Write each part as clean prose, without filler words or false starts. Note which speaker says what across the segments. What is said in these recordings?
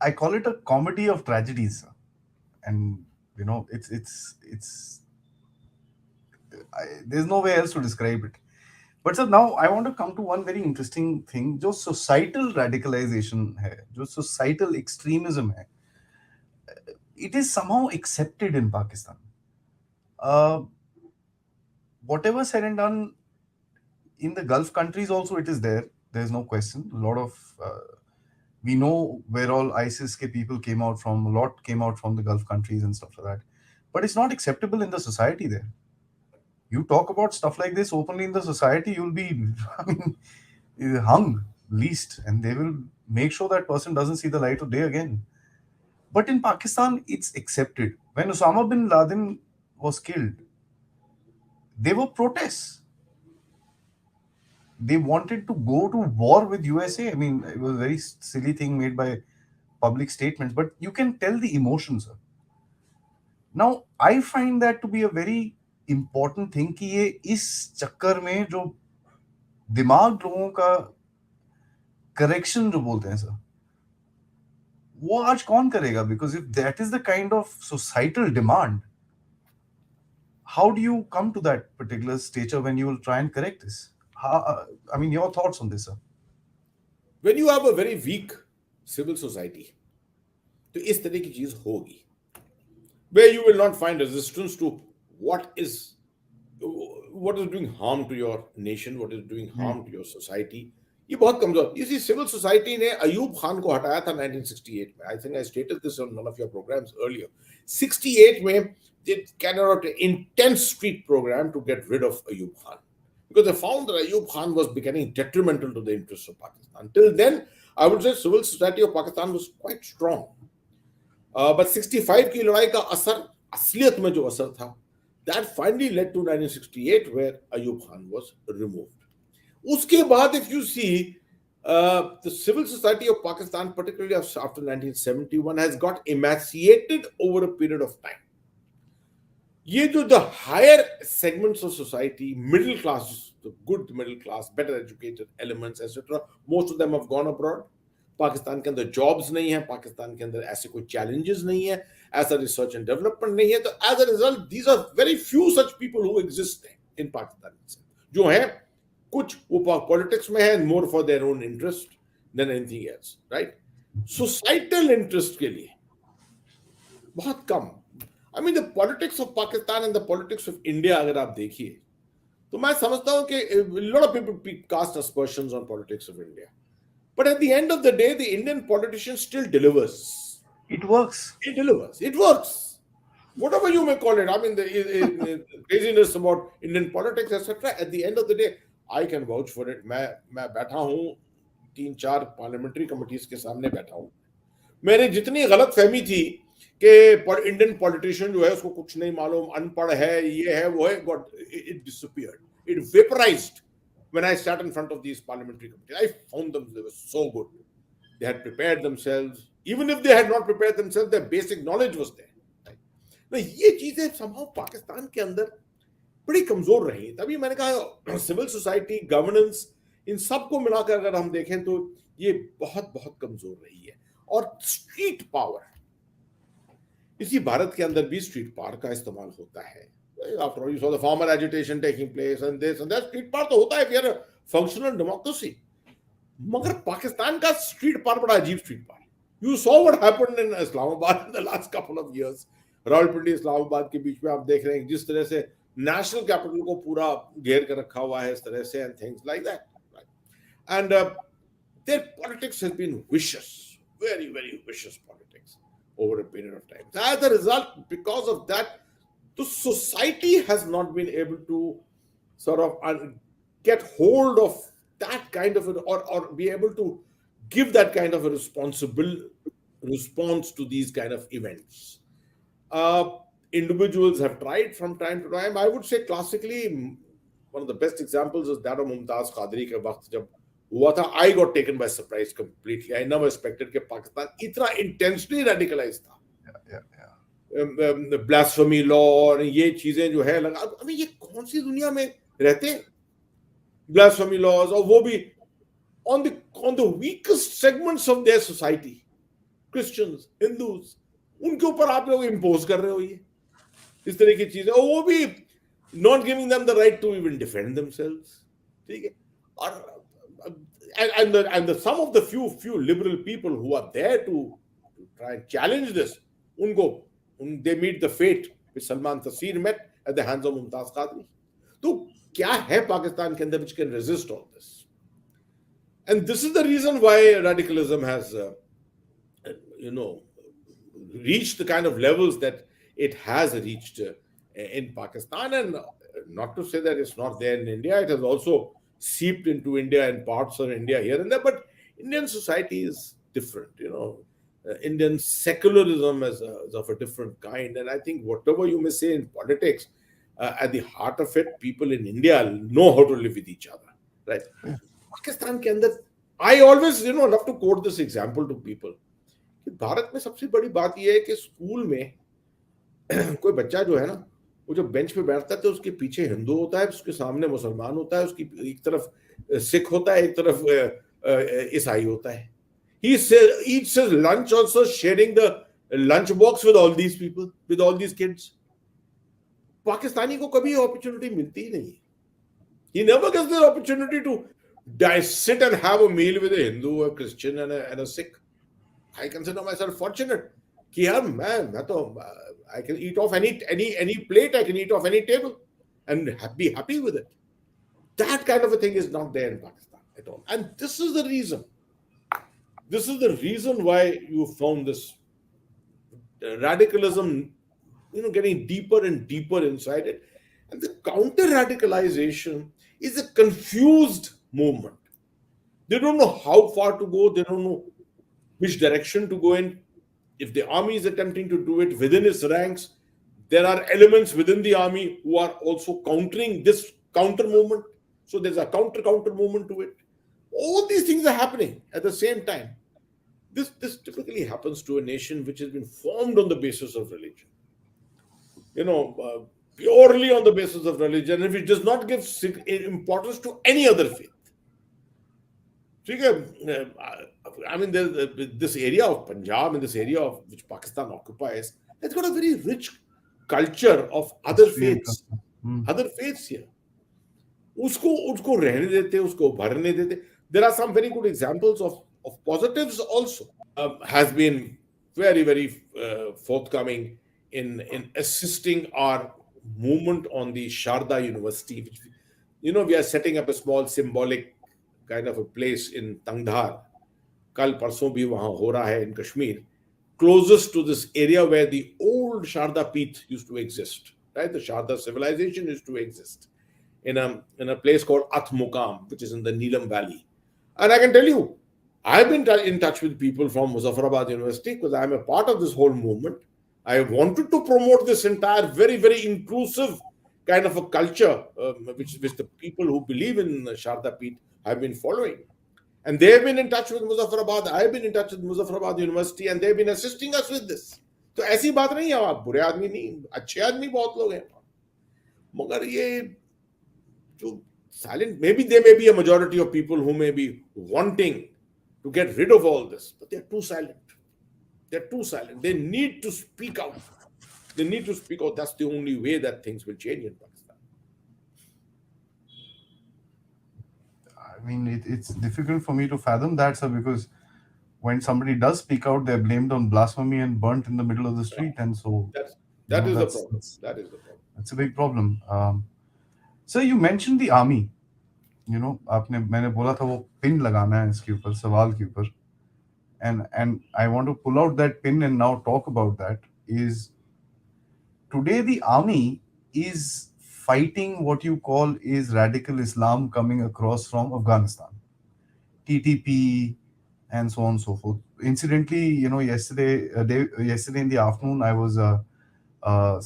Speaker 1: I call it a comedy of tragedies, sir. And it's there's no way else to describe it. But sir, now I want to come to one very interesting thing. जो societal radicalization है, जो societal extremism है, it is somehow accepted in Pakistan. Uh, Whatever said and done, in the Gulf countries also it is there. There's no question. A lot of we know where all ISIS ke people came out from. A lot came out from the Gulf countries and stuff like that. But it's not acceptable in the society there. You talk about stuff like this openly in the society, you'll be I mean, hung least, and they will make sure that person doesn't see the light of day again. But in Pakistan, it's accepted. When Osama bin Laden was killed, there were protests. They wanted to go to war with USA. I mean, it was a very silly thing made by public statements, but you can tell the emotions. Now, I find that to be a very important thing कि ये इस चक्कर में जो दिमाग लोगों का correction जो बोलते हैं सर, वो आज कौन करेगा? Because if that is the kind of societal demand, how do you come to that particular stature when you will try and correct this? I mean, your thoughts on this, sir?
Speaker 2: When you have a very weak civil society, तो इस तरह की चीज होगी, where you will not find resistance to what is doing harm to your nation, what is doing harm to your society. ये बहुत कमजोर. You see, civil society ने अयूब खान को हटाया था 1968 में. I think I stated this on one of your programs earlier. 68 में they carried out an intense street program to get rid of Ayub Khan, because they found that Ayub Khan was becoming detrimental to the interests of Pakistan. Until then, I would say civil society of Pakistan was quite strong. But 65 की लड़ाई का असर, असलियत में जो असर था, that finally led to 1968 where Ayub Khan was removed. उसके बाद, if you see, the civil society of Pakistan, particularly after 1971, has got emaciated over a period of time. ये जो the higher segments of society, middle class, the good middle class, better educated elements, etc., most of them have gone abroad. Pakistan के अंदर jobs नहीं है, पाकिस्तान के अंदर ऐसे कोई चैलेंजेस नहीं है, ऐसा रिसर्च एंड डेवलपमेंट नहीं है. तो as a result these are very few such people who exist in Pakistan. जो है कुछ वो पॉलिटिक्स में है, more for their own interest than anything else, right. Societal interest के लिए बहुत कम. I mean the politics of Pakistan and the politics of India अगर आप देखिए तो मैं समझता हूं कि lot of people cast aspersions on politics of India. But at the end of the day, the Indian politician still delivers.
Speaker 1: It works.
Speaker 2: It delivers. It works. Whatever you may call it. I mean, the craziness about Indian politics, etc. At the end of the day, I can vouch for it. मैं बैठा हूँ 3-4 parliamentary committees के सामने बैठा हूँ. मैंने जितनी गलत फहमी थी कि इंडियन पॉलिटिशियन जो है उसको कुछ नहीं मालूम, अनपढ़ है, ये है, वो है, it disappeared. It vaporized. When I sat in front of these parliamentary committees, I found them, they were so good. They had prepared themselves. Even if they had not prepared themselves, their basic knowledge was there. Right? Now, ये चीजें somehow Pakistan के अंदर बड़ी कमजोर रही. तभी मैंने कहा सिविल सोसाइटी, गवर्नेंस, इन सबको मिलाकर अगर हम देखें तो ये बहुत बहुत कमजोर रही है. और स्ट्रीट पावर, इसी भारत के अंदर भी स्ट्रीट पावर का इस्तेमाल होता है. After all, you saw the farmer agitation taking place and this and that. Street power तो होता है if you're a functional democracy. मगर पाकिस्तान का street power बड़ा अजीब street power. You saw what happened in Islamabad in the last couple of years. Rawalpindi Islamabad के बीच में आप देख रहे हैं जिस तरह से national capital को पूरा घेर कर रखा हुआ है इस तरह से, and things like that. Right? And their politics has been vicious, very very vicious politics over a period of time. So as a result, because of that, the society has not been able to sort of get hold of that kind of or be able to give that kind of a responsible response to these kind of events. Individuals have tried from time to time. I would say classically one of the best examples is that of Mumtaz Qadri के वक्त जब हुआ था. I got taken by surprise completely. I never expected कि पाकिस्तान इतना intensely radicalized था. Blasphemy law और ये चीजें जो है लगा, अभी ये कौन सी दुनिया में रहते हैं, ब्लास्फेमी लॉज, और वो भी on the weakest segments of their society. Christians, Hindus, उनके ऊपर आप लोग इम्पोज कर रहे हो ये इस तरह की चीजें, और वो भी not giving them the right to even defend themselves, ठीक है। और and the some of the few liberal people who are there to try and challenge this, उनको they meet the fate which Salman Taseer met at the hands of Mumtaz Qadri. तो क्या है पाकिस्तान के अंदर which can resist all this? And this is the reason why radicalism has, you know, reached the kind of levels that it has reached in Pakistan. And not to say that it's not there in India, it has also seeped into India and parts of India here and there. But Indian society is different, you know. Indian secularism is of a different kind. And I think whatever you may say in politics, at the heart of it, people in India know how to live with each other, right? Pakistan के अंदर, I always love to quote this example to people कि भारत में सबसे बड़ी बात यह है कि स्कूल में कोई बच्चा जो है ना, वो जब बेंच पे बैठता है तो उसके पीछे हिंदू होता है, उसके सामने मुसलमान होता है, उसकी एक तरफ सिख होता है, एक तरफ ईसाई होता है. He eats his lunch also sharing the lunch box with all these people, with all these kids. Pakistani को कभी अपॉर्चुनिटी मिलती ही नहीं. He never gets the opportunity to sit and have a meal with a Hindu, a Christian, and a Sikh. I consider myself fortunate कि यार मैं तो I can eat off any plate, I can eat off any table and be happy with it. That kind of a thing is not there in Pakistan at all. And this is the reason. This is the reason why you found this radicalism, getting deeper and deeper inside it. And the counter-radicalization is a confused movement. They don't know how far to go. They don't know which direction to go in. If the army is attempting to do it within its ranks, there are elements within the army who are also countering this counter movement. So there's a counter movement to it. All these things are happening at the same time. This typically happens to a nation which has been formed on the basis of religion. Purely on the basis of religion, and which does not give importance to any other faith. I mean, this area of Punjab and this area of which Pakistan occupies, it's got a very rich culture of other faiths. Other faiths here. उसको रहने देते, उसको भरने देते. There are some very good examples of positives also. Has been very, very forthcoming in assisting our movement on the Sharda University, which, we are setting up a small symbolic kind of a place in Tangdhar. Kal parson bhi wahan ho raha hai in Kashmir, closest to this area where the old Sharda Peeth used to exist, right? The Sharda civilization used to exist in a place called At Muqam, which is in the Neelam Valley. And I can tell you, I've been in touch with people from Muzaffarabad University because I'm a part of this whole movement. I wanted to promote this entire very, very inclusive kind of a culture, which the people who believe in Sharda Peeth have been following. And they have been in touch with Muzaffarabad. I have been in touch with Muzaffarabad University, and they've been assisting us with this. तो ऐसी बात नहीं है, आप बुरे आदमी नहीं, अच्छे आदमी बहुत लोग हैं. मगर ये जो silent, maybe there may be a majority of people who may be wanting to get rid of all this, but they're too silent. They're too silent. They need to speak out. They need to speak out. That's the only way that things will change in Pakistan.
Speaker 1: I mean, it's difficult for me to fathom that, sir, because when somebody does speak out, they're blamed on blasphemy and burnt in the middle of the street. And so
Speaker 2: that is the problem. That is the problem.
Speaker 1: That's a big problem. So you mentioned the army. मैंने बोला था वो pin लगाना है इसके ऊपर, सवाल के ऊपर. And I want to pull out that pin and now talk about that. Is today the army is fighting what you call is radical Islam coming across from Afghanistan, TTP, and so on and so forth. Incidentally, yesterday in the afternoon, I was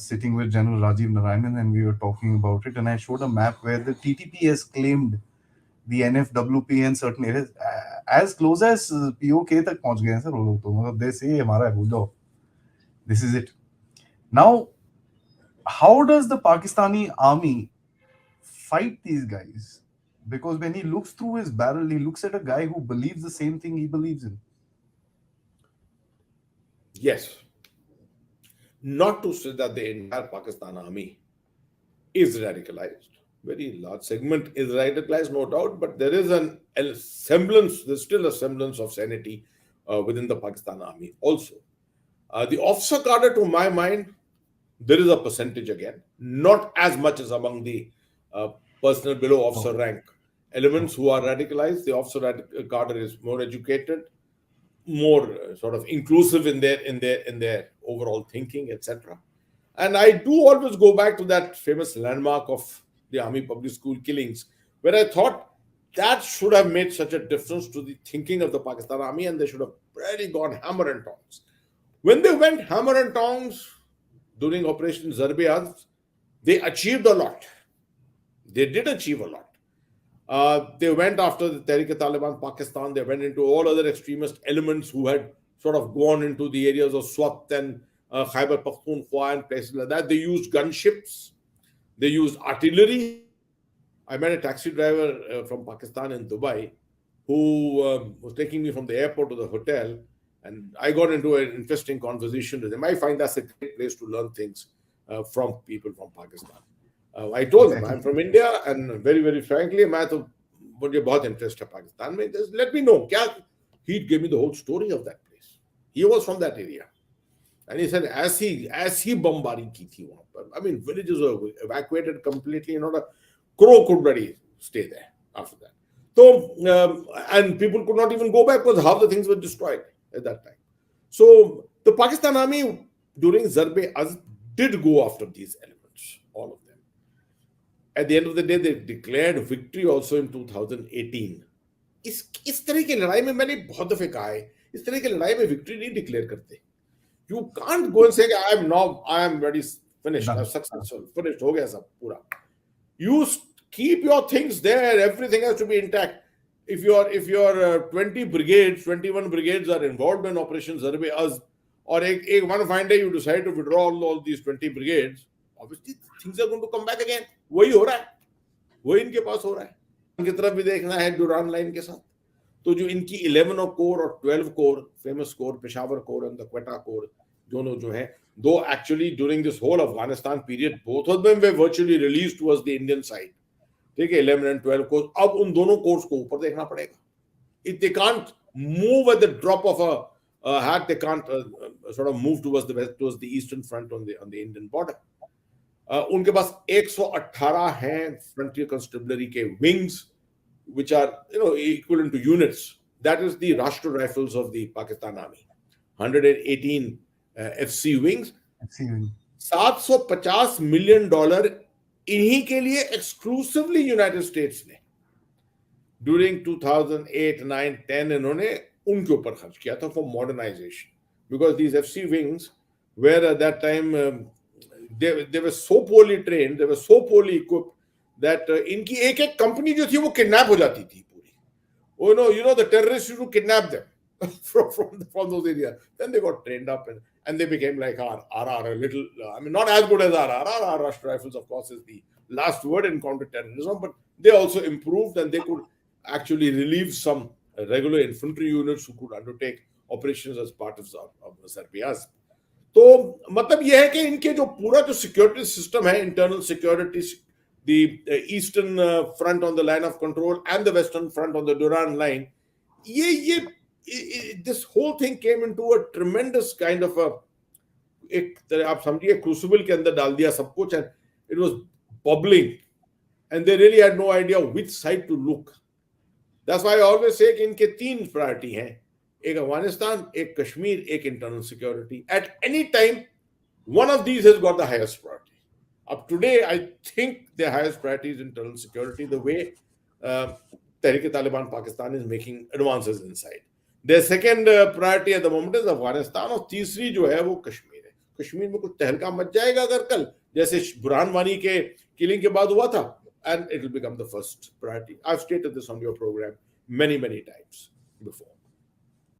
Speaker 1: sitting with General Rajiv Narayanan and we were talking about it, and I showed a map where the TTP has claimed the NFWP and certain areas as close as POK तक पहुंच गए हैं sir वो लोग. तो मतलब they say हमारा है, भूल जाओ. This is it. Now, how does the Pakistani army fight these guys? Because when he looks through his barrel, he looks at a guy who believes the same thing he believes in.
Speaker 2: Yes, not to say that the entire Pakistan army is radicalized. Very large segment is radicalized, no doubt, but there is a semblance, there's still a semblance of sanity within the Pakistan army also. The officer cadre, to my mind, there is a percentage again, not as much as among the uh, personnel below officer
Speaker 1: Okay.
Speaker 2: rank elements
Speaker 1: Okay.
Speaker 2: who are radicalized. The officer cadre is more educated, more sort of inclusive in their overall thinking, etc. And I do always go back to that famous landmark of the army public school killings, where I thought that should have made such a difference to the thinking of the Pakistan army, and they should have really gone hammer and tongs. When they went hammer and tongs during Operation Zarbe-Az, they achieved a lot. They did achieve a lot. They went after the Tehrik-e-Taliban Pakistan. They went into all other extremist elements who had sort of gone into the areas of Swat and Khyber Pakhtunkhwa and places like that. They used gunships. They used artillery. I met a taxi driver from Pakistan in Dubai who was taking me from the airport to the hotel, and I got into an interesting conversation with him. I find that's a great place to learn things from people from Pakistan. I told him I'm
Speaker 1: Exactly.
Speaker 2: from India, and very very frankly, मैं तो मुझे बहुत interest है पाकिस्तान में. Just let me know क्या. He gave me the whole story of that place. He was from that area. And he said, as he bombarding की थी वहां पर, I mean, villages were evacuated completely. Not a crow could really stay there after that. So, and people could not even go back because half the things were destroyed at that time. So, the Pakistan army during Zarbe Az did go after these elements, all of them. At the end of the day, they declared victory also in 2018. इस तरह की लड़ाई में मैंने बहुत दफे कहा है, इस तरह की लड़ाई में विक्ट्री नहीं डिक्लेयर करते. You can't go and say, I am very finished, I'm
Speaker 1: Done.
Speaker 2: successful, finished, हो गया सब पूरा. You keep your things there. Everything has to be intact. If your 20 brigades, 21 brigades are involved in Operation Zarbe Az, or one fine day you decide to withdraw all these 20 brigades, obviously things are going to come back again. वही हो रहा है, वही इनके पास हो रहा है. की तरफ भी देखना है डुरान लाइन के साथ. तो जो इनकी 11 कोर और 12 corps, famous corps, Peshawar corps and the Quetta corps, दोनों जो हैं, दो actually during this whole Afghanistan period, both of them वे virtually released towards the Indian side. ठीक है, 11 एंड 12 कोर्स. अब उन दोनों कोर्स को ऊपर देखना पड़ेगा. If they can't move at the drop of a hat, they can't sort of move towards the west, towards the eastern front on the Indian border. उनके पास 118 हैं फ्रंटियर कंस्टेबलरी के wings, which are equivalent to units. That is the Rashtra Rifles of the Pakistan Army. 118 FC wings. $750 million इन्हीं के लिए exclusively United States ने ड्यूरिंग 2008, 9, 10 इन्होंने उनके ऊपर खर्च किया था for modernization. Because these FC wings were at that time they were so poorly trained, they were so poorly equipped that इनकी एक एक कंपनी जो थी वो किडनैप हो जाती थी पूरी. The terrorists used to kidnap them from those areas. Then they got trained up and they became like our RR, a little, I mean, not as good as our Rashtra Rifles, of course, is the last word in counter-terrorism, but they also improved and they could actually relieve some regular infantry units who could undertake operations as part of Zarbe-Az. तो मतलब यह है कि इनके जो पूरा जो security system है, internal security, the eastern front on the line of control and the western front on the Durand line, this whole thing came into a tremendous kind of आप समझिए क्रूसिबल के अंदर डाल दिया सब कुछ, and it was bubbling and they really had no idea which side to look. That's why I always say कि इनके तीन प्रायोरिटी हैं, एक अफगानिस्तान, एक कश्मीर, एक internal security. At any time, one of these has got the highest priority. Up today, I think their highest priority is internal security, the way Tehrik-e-Taliban Pakistan is making advances inside. Their second priority at the moment is Afghanistan, और तीसरी जो है वो कश्मीर है. कश्मीर में कुछ तहलका much जाएगा अगर कल, जैसे बुरहान वानी के किलिंग के बाद हुआ था, and it will become the first priority. I've stated this on your program many times before.